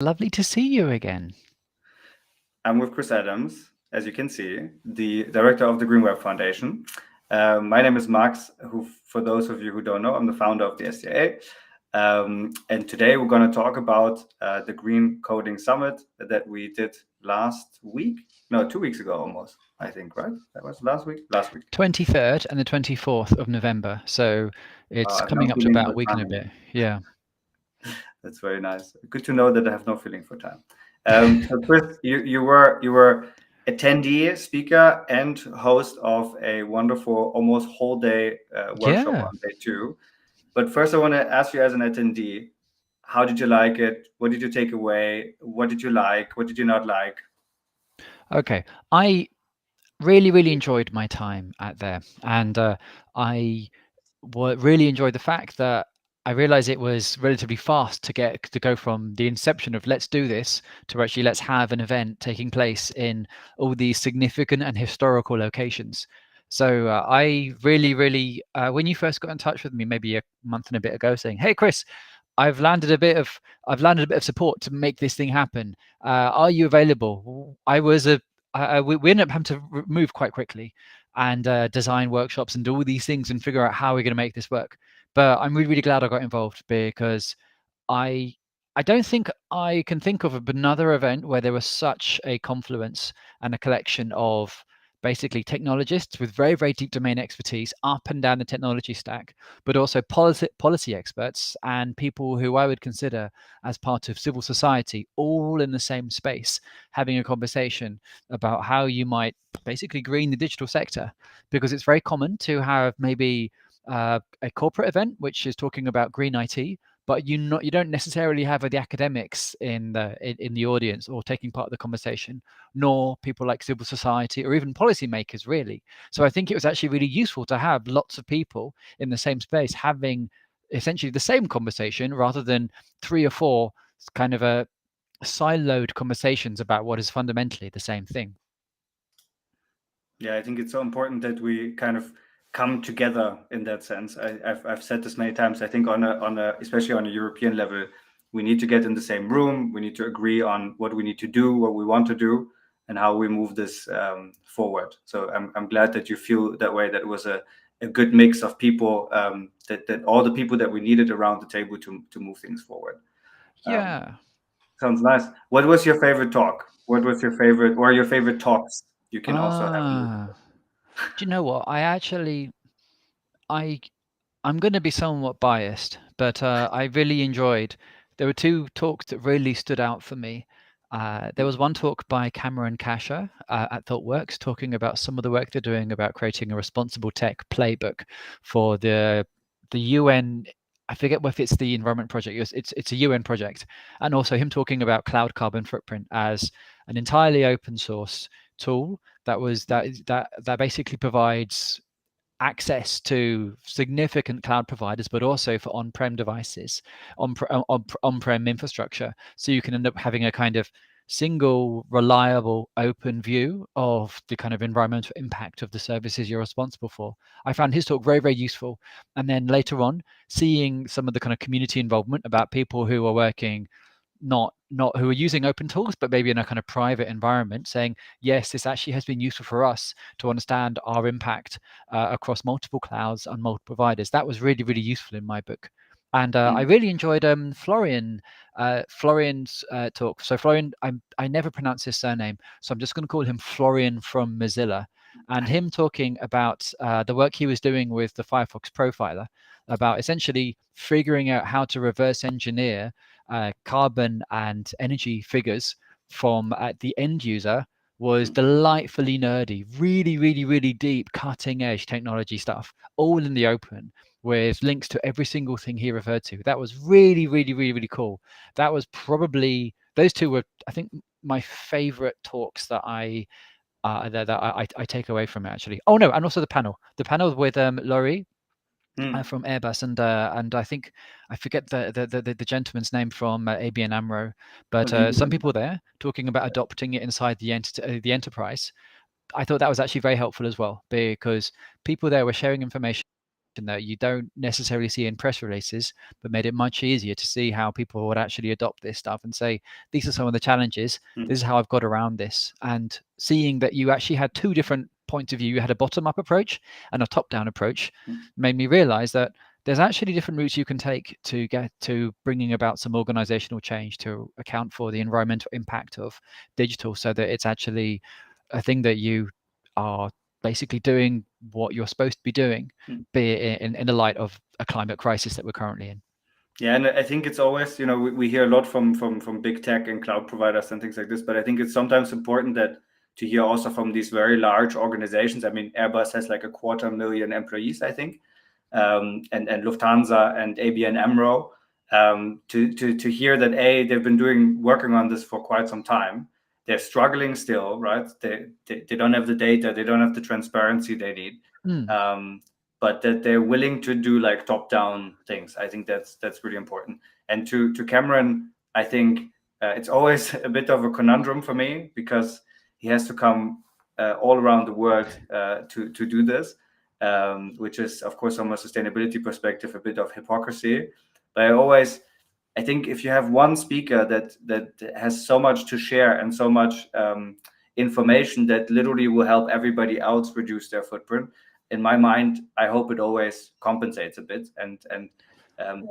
Lovely to see you again. I'm with Chris Adams, as you can see, the director of the Green Web Foundation. My name is Max, who, for those of you who don't know, I'm the founder of the SDIA. And today we're going to talk about the Green Coding Summit that we did last week. No, 2 weeks ago almost, I think, right? That was last week? Last week. 23rd and the 24th of November. So it's I've no coming up to feeling about for a week and a time. bit. Yeah. That's very nice. Good to know that I have no feeling for time. So Chris, you were attendee, speaker, and host of a wonderful, almost whole day workshop Yeah. on day 2. But first, I want to ask you as an attendee, how did you like it? What did you take away? What did you like? What did you not like? Okay. I really enjoyed my time at there. And I really enjoyed the fact that I realized it was relatively fast to go from the inception of let's do this to actually let's have an event taking place in all these significant and historical locations. So I really, when you first got in touch with me, maybe a month and a bit ago, saying, "Hey, Chris, I've landed a bit of support to make this thing happen. Are you available?" We ended up having to move quite quickly and design workshops and do all these things and figure out how we're going to make this work. But I'm really glad I got involved because I I don't think I can think of another event where there was such a confluence and a collection of basically technologists with very deep domain expertise up and down the technology stack, but also policy experts and people who I would consider as part of civil society, all in the same space, having a conversation about how you might basically green the digital sector. Because it's very common to have maybe a corporate event which is talking about green IT, but you don't necessarily have the academics in the audience or taking part of the conversation, nor people like civil society or even policymakers really. So I think it was actually really useful to have lots of people in the same space having essentially the same conversation rather than three or four kind of a siloed conversations about what is fundamentally the same thing. Yeah, I think it's so important that we kind of come together in that sense. I've said this many times. I think on a especially on a European level, we need to get in the same room. We need to agree on what we need to do, what we want to do, and how we move this forward. So I'm glad that you feel that way. That it was a good mix of people. That all the people that we needed around the table to move things forward. Um, Yeah. Sounds nice. What was your favorite talk? What was your favorite or your favorite talks? You can also have. Ah, do you know what? I I'm going to be somewhat biased, but I really enjoyed. There were two talks that really stood out for me. There was one talk by Cameron Kasher at ThoughtWorks talking about some of the work they're doing about creating a responsible tech playbook for the UN. I forget if it's the Environment Project. It's a UN project, and also him talking about cloud carbon footprint as an entirely open source tool that basically provides access to significant cloud providers, but also for on-prem devices, on-prem infrastructure. So you can end up having a kind of single, reliable, open view of the kind of environmental impact of the services you're responsible for. I found his talk very useful. And then later on, seeing some of the kind of community involvement about people who are working not who are using open tools, but maybe in a kind of private environment, saying, yes, this actually has been useful for us to understand our impact across multiple clouds and multiple providers. That was really useful in my book. And I really enjoyed Florian's talk. So Florian, I never pronounce his surname, so I'm just going to call him Florian from Mozilla. And him talking about the work he was doing with the Firefox profiler, about essentially figuring out how to reverse engineer carbon and energy figures from the end user was delightfully nerdy, really deep, cutting edge technology stuff, all in the open with links to every single thing he referred to. That was really cool. That was probably those two were, I think, my favorite talks that I take away from it actually. Oh no, and also the panel with Laurie Mm. from Airbus and I think I forget the gentleman's name from ABN AMRO, but some people there talking about adopting it inside the enterprise. I thought that was actually very helpful as well because people there were sharing information that you don't necessarily see in press releases, but made it much easier to see how people would actually adopt this stuff and say, these are some of the challenges. This is how I've got around this. And seeing that you actually had two different points of view, you had a bottom-up approach and a top-down approach, made me realize that there's actually different routes you can take to get to bringing about some organizational change to account for the environmental impact of digital, so that it's actually a thing that you are basically doing what you're supposed to be doing, be it in the light of a climate crisis that we're currently in. Yeah, and I think it's always, we hear a lot from big tech and cloud providers and things like this, but I think it's sometimes important that to hear also from these very large organizations. I mean, Airbus has like 250,000 employees, I think, and Lufthansa and ABN AMRO, to hear that they've been working on this for quite some time. They're struggling still, right? They don't have the data, they don't have the transparency they need. But that they're willing to do like top-down things. I think that's really important. And to Cameron, I think it's always a bit of a conundrum for me, because he has to come all around the world to do this, which is, of course, from a sustainability perspective, a bit of hypocrisy. But I think if you have one speaker that has so much to share and so much information that literally will help everybody else reduce their footprint, in my mind, I hope it always compensates a bit, and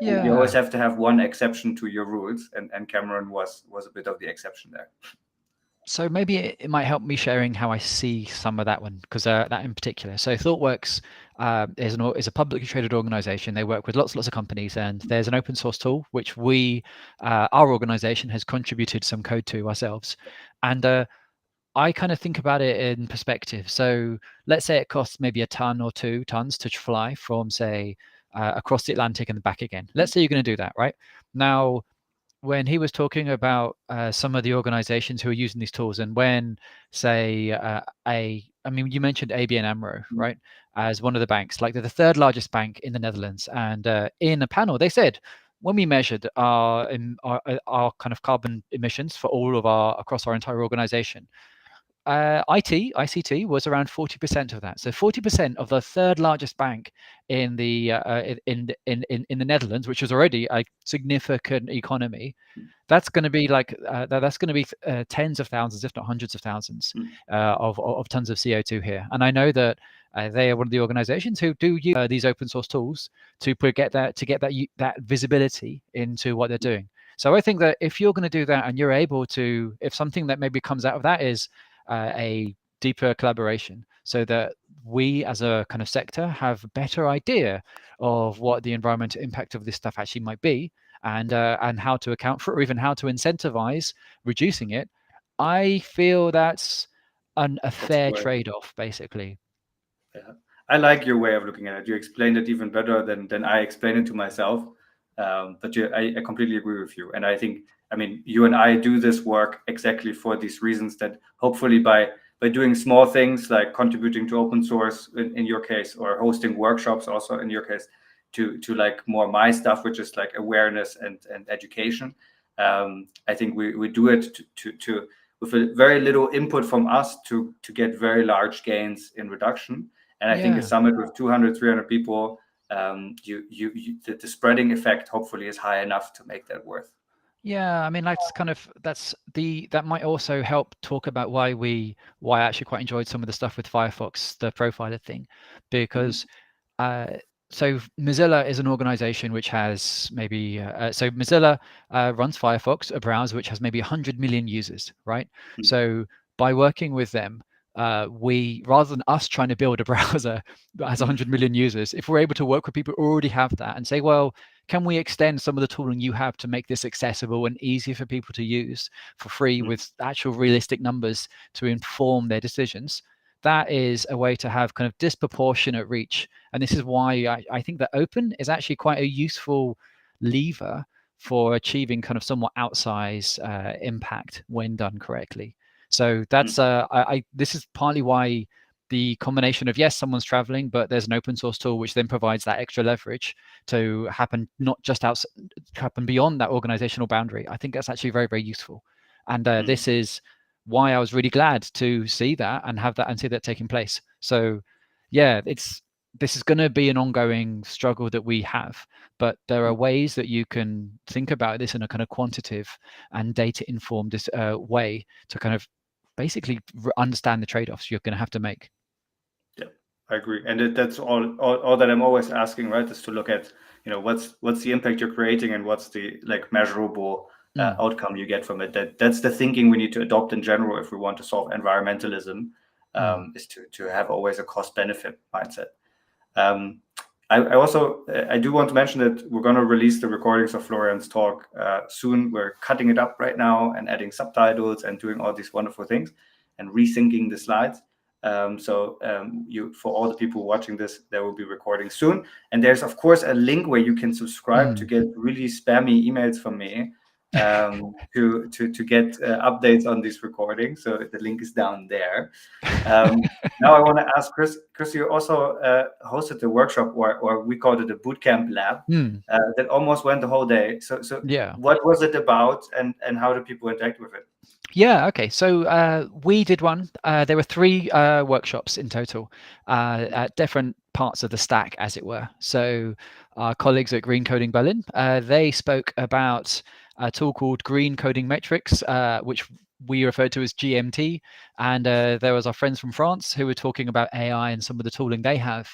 you always have to have one exception to your rules, and Cameron was a bit of the exception there. So maybe it might help me sharing how I see some of that one, because that in particular. So ThoughtWorks is a publicly traded organization. They work with lots of companies, and there's an open source tool which our organization has contributed some code to ourselves. And I kind of think about it in perspective. So let's say it costs maybe a ton or 2 tons to fly from, say, across the Atlantic and back again. Let's say you're going to do that, right? Now, when he was talking about some of the organizations who are using these tools, and when, say, I mean, you mentioned ABN AMRO, right, as one of the banks, like they're the 3rd largest bank in the Netherlands. And in a panel, they said, when we measured our kind of carbon emissions for across our entire organization, ICT was around 40% of that. So 40% of the 3rd largest bank in the Netherlands, which is already a significant economy, that's going to be tens of thousands, if not hundreds of thousands, of tons of CO2 here. And I know that they are one of the organizations who do use these open source tools to get that visibility into what they're doing. So I think that if you're going to do that, and you're able to, if something that maybe comes out of that is a deeper collaboration, so that we as a kind of sector have a better idea of what the environmental impact of this stuff actually might be, and how to account for it, or even how to incentivize reducing it, I feel that's a fair trade-off, basically. Yeah, I like your way of looking at it. You explained it even better than I explained it to myself. But I completely agree with you. And I think, I mean, you and I do this work exactly for these reasons, that hopefully by doing small things like contributing to open source in your case, or hosting workshops also in your case, to like more my stuff, which is like awareness and education. I think we do it to with a very little input from us to get very large gains in reduction. And I think a summit with 200, 300 people, the spreading effect hopefully is high enough to make that worth. Yeah, I mean, that might also help talk about why I actually quite enjoyed some of the stuff with Firefox, the profiler thing, because so Mozilla is an organization which has maybe so Mozilla runs Firefox, a browser which has maybe 100 million users, right? So by working with them, we, rather than us trying to build a browser that has 100 million users, if we're able to work with people who already have that and say, well, can we extend some of the tooling you have to make this accessible and easy for people to use for free with actual realistic numbers to inform their decisions? That is a way to have kind of disproportionate reach. And this is why I think that open is actually quite a useful lever for achieving kind of somewhat outsized impact when done correctly. So that's this is partly why the combination of, yes, someone's traveling, but there's an open source tool which then provides that extra leverage to happen, not just happen beyond that organizational boundary. I think that's actually very, very useful. And this is why I was really glad to see that and have that and see that taking place. So yeah, it's this is going to be an ongoing struggle that we have, but there are ways that you can think about this in a kind of quantitative and data informed way to kind of basically understand the trade-offs you're going to have to make. Yeah, I agree. And that's all that I'm always asking, right, is to look at, what's the impact you're creating and what's the like measurable outcome you get from it. That's the thinking we need to adopt in general if we want to solve environmentalism, is to have always a cost benefit mindset. I also I do want to mention that we're going to release the recordings of Florian's talk soon. We're cutting it up right now and adding subtitles and doing all these wonderful things and resyncing the slides. For all the people watching this, there will be recordings soon. And there's of course a link where you can subscribe to get really spammy emails from me, to get updates on these recordings. So the link is down there. Now I want to ask Chris. Chris, you also hosted the workshop, or we called it a Bootcamp Lab, that almost went the whole day. So Yeah. What was it about, and how do people interact with it? Yeah, okay. So we did one. There were 3 workshops in total at different parts of the stack, as it were. So our colleagues at Green Coding Berlin, they spoke about a tool called Green Coding Metrics, which we referred to as GMT. And there was our friends from France who were talking about AI and some of the tooling they have.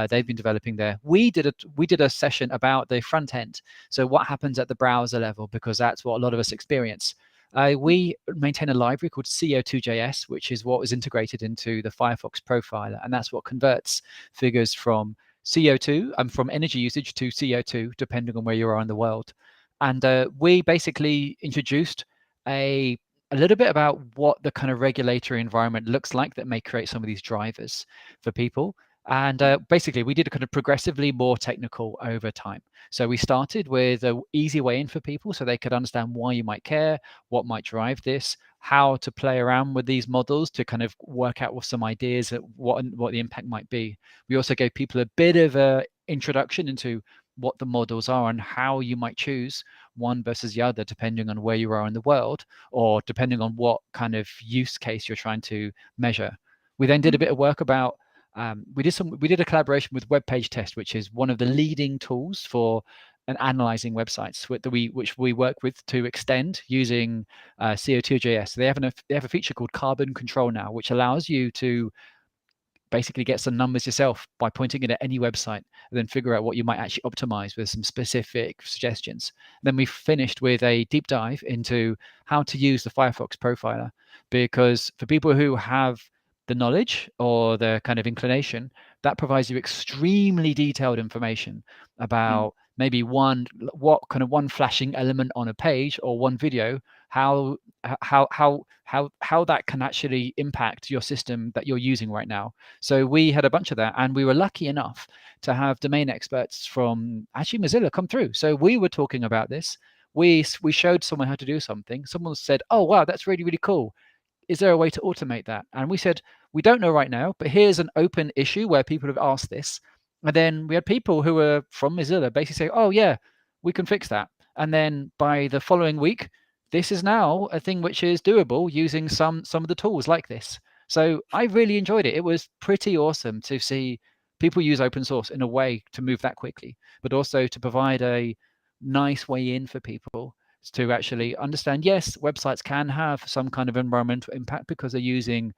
They've been developing there. We did a session about the front end. So what happens at the browser level, because that's what a lot of us experience. We maintain a library called CO2JS, which is what was integrated into the Firefox profiler, and that's what converts figures from CO2 and from energy usage to CO2, depending on where you are in the world. And we basically introduced a little bit about what the kind of regulatory environment looks like that may create some of these drivers for people. And basically, we did a kind of progressively more technical over time. So we started with an easy way in for people so they could understand why you might care, what might drive this, how to play around with these models to kind of work out with some ideas at what the impact might be. We also gave people a bit of an introduction into what the models are and how you might choose one versus the other, depending on where you are in the world or depending on what kind of use case you're trying to measure. We then did a bit of work about we did a collaboration with Web Page Test, which is one of the leading tools for analyzing websites which we work with to extend using CO2JS. So they have a feature called Carbon Control now, which allows you to basically get some numbers yourself by pointing it at any website and then figure out what you might actually optimize with some specific suggestions. Then we finished with a deep dive into how to use the Firefox profiler, because for people who have the knowledge or the kind of inclination, that provides you extremely detailed information about maybe one flashing element on a page or one video, how that can actually impact your system that you're using right now. So we had a bunch of that, and we were lucky enough to have domain experts from actually Mozilla come through. So we were talking about this. We showed someone how to do something. Someone said, "Oh wow, that's really, really cool. Is there a way to automate that?" And we said, "We don't know right now, but here's an open issue where people have asked this." And then we had people who were from Mozilla basically say, "Oh yeah, we can fix that." And then by the following week, this is now a thing which is doable using some of the tools like this. So I really enjoyed it. It was pretty awesome to see people use open source in a way to move that quickly, but also to provide a nice way in for people to actually understand, yes, websites can have some kind of environmental impact because they're using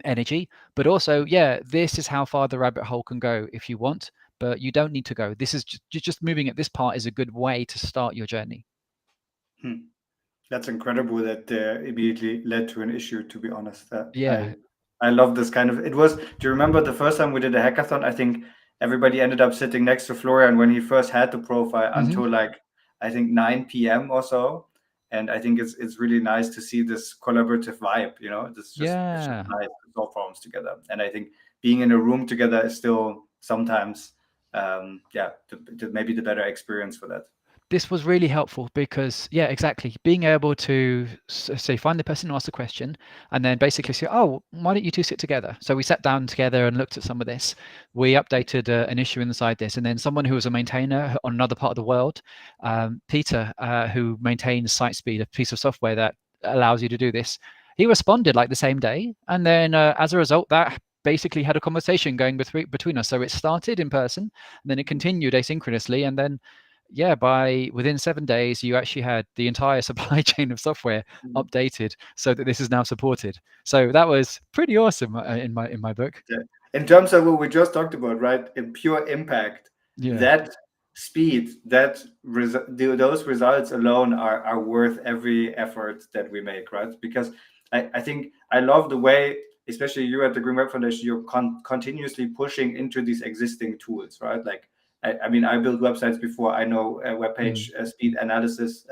energy, but also, yeah, this is how far the rabbit hole can go if you want, but you don't need to go. This is just moving at this part is a good way to start your journey. That's incredible that immediately led to an issue, to be honest. Yeah. I love this kind of, it was, do you remember the first time we did a hackathon? I think everybody ended up sitting next to Florian when he first had the profile until like, I think 9 p.m. or so. And I think it's really nice to see this collaborative vibe, it's just nice to solve problems together. And I think being in a room together is still sometimes, maybe the better experience for that. This was really helpful because, yeah, exactly. Being able to say, find the person who asked the question and then basically say, "Oh, why don't you two sit together?" So we sat down together and looked at some of this. We updated an issue inside this. And then someone who was a maintainer on another part of the world, Peter, who maintains SiteSpeed, a piece of software that allows you to do this, he responded like the same day. And then as a result, that basically had a conversation going between us. So it started in person, and then it continued asynchronously, and then by within 7 days, you actually had the entire supply chain of software updated so that this is now supported. So that was pretty awesome in my book. Yeah. In terms of what we just talked about, right? In pure impact, Yeah. that speed, those results alone are worth every effort that we make, right? Because I think I love the way, especially you at the Green Web Foundation, you're continuously pushing into these existing tools, right? Like, I mean, I built websites before. I know web page speed analysis.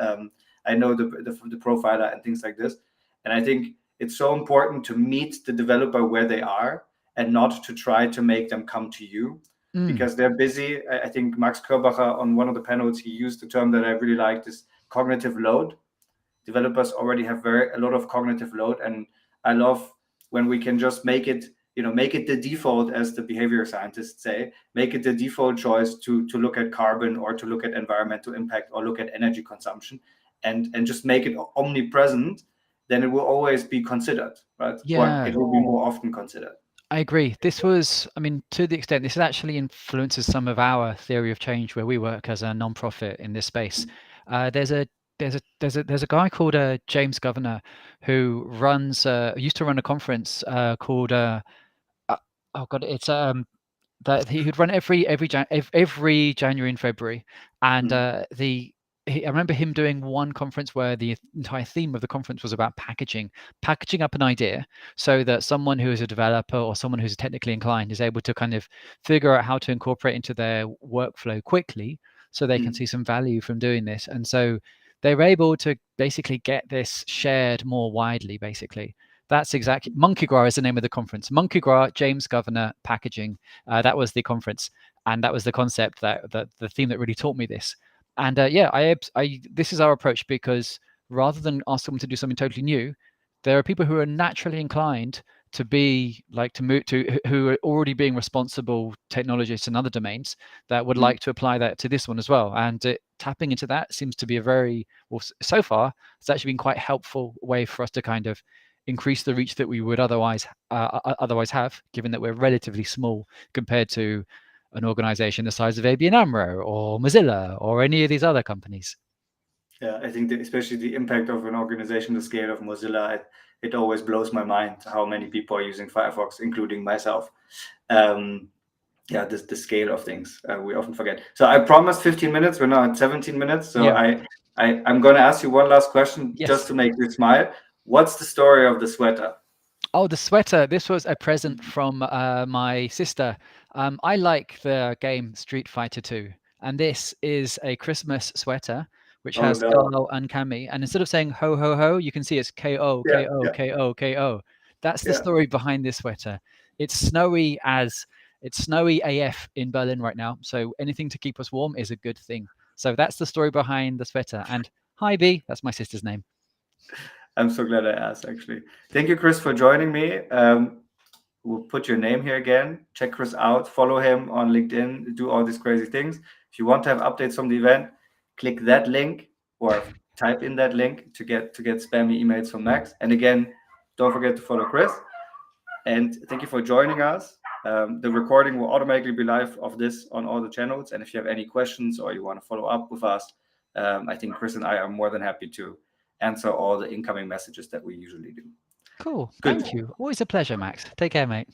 I know the profiler and things like this. And I think it's so important to meet the developer where they are and not to try to make them come to you because they're busy. I think Max Körbacher on one of the panels, he used the term that I really liked, is cognitive load. Developers already have a lot of cognitive load, and I love when we can just make it the default, as the behavior scientists say, make it the default choice to look at carbon or to look at environmental impact or look at energy consumption, and just make it omnipresent. Then it will always be considered, right? Or Yeah. it will be more often considered. I agree. This was, I mean, to the extent this actually influences some of our theory of change where we work as a non-profit in this space. There's a guy called James Governor who used to run a conference called oh god, it's that he would run every January and February, and I remember him doing one conference where the entire theme of the conference was about packaging up an idea so that someone who is a developer or someone who's technically inclined is able to kind of figure out how to incorporate into their workflow quickly so they can see some value from doing this. And so they were able to basically get this shared more widely, basically. That's exactly Monkey Gras is the name of the conference. Monkey Gras, James Governor, packaging. That was the conference, and that was the concept that the theme that really taught me this. And this is our approach, because rather than ask someone to do something totally new, there are people who are naturally inclined to be like to move to who are already being responsible technologists in other domains that would like to apply that to this one as well. And tapping into that seems to be a very well, so far it's actually been quite helpful way for us to kind of increase the reach that we would otherwise have, given that we're relatively small compared to an organization the size of ABN AMRO or Mozilla or any of these other companies. Yeah, I think especially the impact of an organization the scale of Mozilla, it always blows my mind how many people are using Firefox, including myself. The scale of things we often forget. So I promised 15 minutes. We're now at 17 minutes. So I'm going to ask you one last question just to make you smile. What's the story of the sweater? Oh, the sweater. This was a present from my sister. I like the game Street Fighter 2, and this is a Christmas sweater which has Guile and Cammy. And instead of saying ho ho ho, you can see it's KO KO KO KO. That's the story behind this sweater. It's snowy AF in Berlin right now, so anything to keep us warm is a good thing. So that's the story behind the sweater. And hi B, that's my sister's name. I'm so glad I asked, actually. Thank you, Chris, for joining me. We'll put your name here again. Check Chris out. Follow him on LinkedIn. Do all these crazy things. If you want to have updates from the event, click that link or type in that link to get spammy emails from Max. And again, don't forget to follow Chris. And thank you for joining us. The recording will automatically be live of this on all the channels. And if you have any questions or you want to follow up with us, I think Chris and I are more than happy to answer all the incoming messages that we usually do. Cool. Thank you. Always a pleasure, Max. Take care, mate.